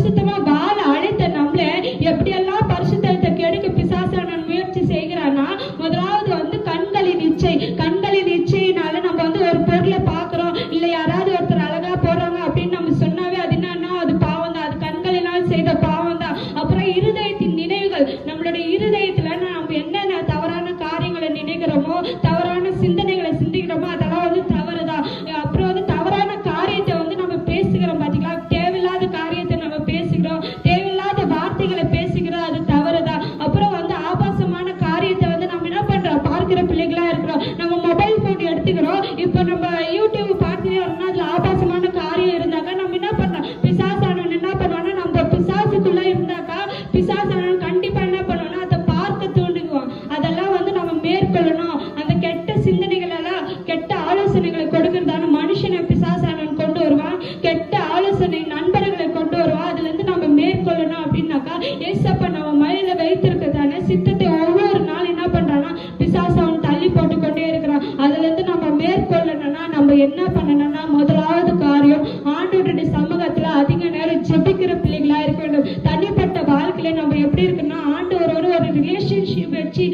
பரிசுத்தமா வாழ அழைத்த நம்மள எப்படியெல்லாம் பரிசுத்தத்தை கெடுக்க பிசாசான முயற்சி செய்கிறான்னா, முதலாவது வந்து கண்களின் இச்சை. கண்களின் இச்சையினால நம்ம வந்து ஒரு பொருளை பார்க்கிறோம், இல்ல யாராவது ஒருத்தர் அழகா போறாங்க அப்படின்னு நம்ம சொன்னாவே அது என்னன்னா அது பாவம் தான், அது கண்களினால் செய்த பாவம் தான். அப்புறம் இருதயத்தின் நினைவுகள், நம்மளுடைய இருதயத்துல நம்ம என்னென்ன தவறான காரியங்களை நினைக்கிறோமோ, தவறான சிந்தனைகளை சிந்திக்கிறோமோ அதெல்லாம் வந்து தவறுதான். அப்புறம் வந்து தவறான காரியத்தை வந்து நம்ம பேசுகிறோம் பாத்தீங்களா, தேவையில்லாத காரியத்தை நம்ம பேசுகிறோம், தேவையில்லாத வார்த்தைகளை பேசுகிறோம், அது தவறுதான். அப்புறம் வந்து ஆபாசமான காரியத்தை வந்து நம்ம என்ன பண்றோம், பார்க்கிற பிள்ளைகளா இருக்கிறோம். நம்ம மொபைல் போன் எடுத்துக்கிறோம், இப்ப நம்ம யூடியூப் பார்த்துட்டே வரணும், அதுல ஆபாசமான காரியம் இருந்தாக்கா நம்ம என்ன பண்றோம், பிசாசானவன் என்ன பண்ணுவான்னா, நம்ம பிசாசுக்குள்ள இருந்தாக்கா பிசாசானவன் கண்டிப்பா என்ன பண்ணுவோம்னா அதை பார்க்க தூண்டுக்குவோம். அதெல்லாம் வந்து நம்ம மேற்கொள்ளணும். அந்த கெட்ட சிந்தனைகள் எல்லாம், கெட்ட ஆலோசனைகளை கொடுக்கறதான மனுஷனை பிசாசானவன் கொண்டு வருவான், கெட்ட ஆலோசனை நண்பர்களை கொண்டு வருவான். அதுல இருந்து நம்ம மேற்கொள்ளணும் அப்படின்னாக்கா ஏசப்பா நம்ம மயில வைத்திருக்கிறதான சித்தத்தை ஒவ்வொரு நாள் என்ன பண்றான்னா பிசாசு அவன் தள்ளி போட்டு கொண்டே இருக்கிறான். அதுல இருந்து நம்ம மேற்கொள்ளணும்னா நம்ம என்ன பண்ணணும்னா, முதலாவது காரியம் ஆண்டவருடைய சமூகத்துல அதிக நேரம் ஜெபிக்கிற பிள்ளைகளா இருக்க வேண்டும். தனிப்பட்ட வாழ்க்கையில நம்ம எப்படி இருக்குன்னா, ஆண்டவரோட ஒரு ரிலேஷன்ஷிப் வச்சு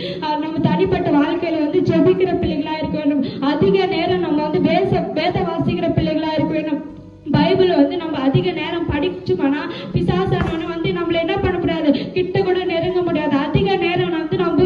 நம்ம தனிப்பட்ட வாழ்க்கையில வந்து ஜெபிக்கிற பிள்ளைகளா இருக்க வேண்டும். அதிக நேரம் நம்ம வந்து வேத வாசிக்கிற பிள்ளைகளா இருக்க வேண்டும். பைபிள் வந்து நம்ம அதிக நேரம் படிச்சுமானா பிசாசானவனை வந்து நம்மள என்ன பண்ண முடியாது, கிட்ட கூட நெருங்க முடியாது. அதிக நேரம் வந்து நம்ம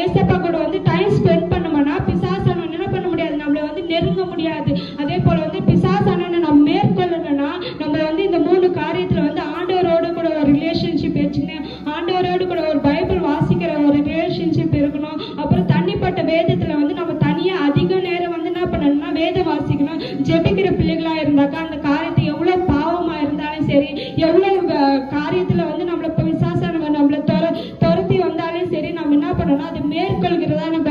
ஏசப்பா கூட வந்து டைம் ஸ்பெண்ட் பண்ணோம்னா பிசாசானவன் என்ன பண்ண முடியாது, நம்மள வந்து நெருங்க முடியாது. அதே போல வந்து பிசாசானவனை நம்ம மேற்கொள்ளணும்னா நம்ம வந்து இந்த 3 காரியத்துல வந்து ஆண்டவரோடு கூட ஒரு ரிலேஷன்ஷிப் வச்சுக்கணும், ஆண்டவரோடு கூட ஒரு பைபிள் வாசிக்கிற ஒரு ரிலேஷன்ஷிப் இருக்கணும். அப்புறம் தனிப்பட்ட வேதத்துல வந்து நம்ம தனியா அதிக நேரம் வந்து என்ன பண்ணணும்னா வேதம் வாசிக்கணும். ஜெபிக்கிற பிள்ளைகளா இருந்தாக்கா அந்த காரியத்தை எவ்வளவு பாவமா இருந்தாலும் சரி, எவ்வளவு காரியத்துல வந்து நம்மள விசாசானவன் நம்மள துரத்தி வந்தாலும் சரி, நம்ம என்ன பண்ணணும், அது மேற்கொள்கிறதா நம்ம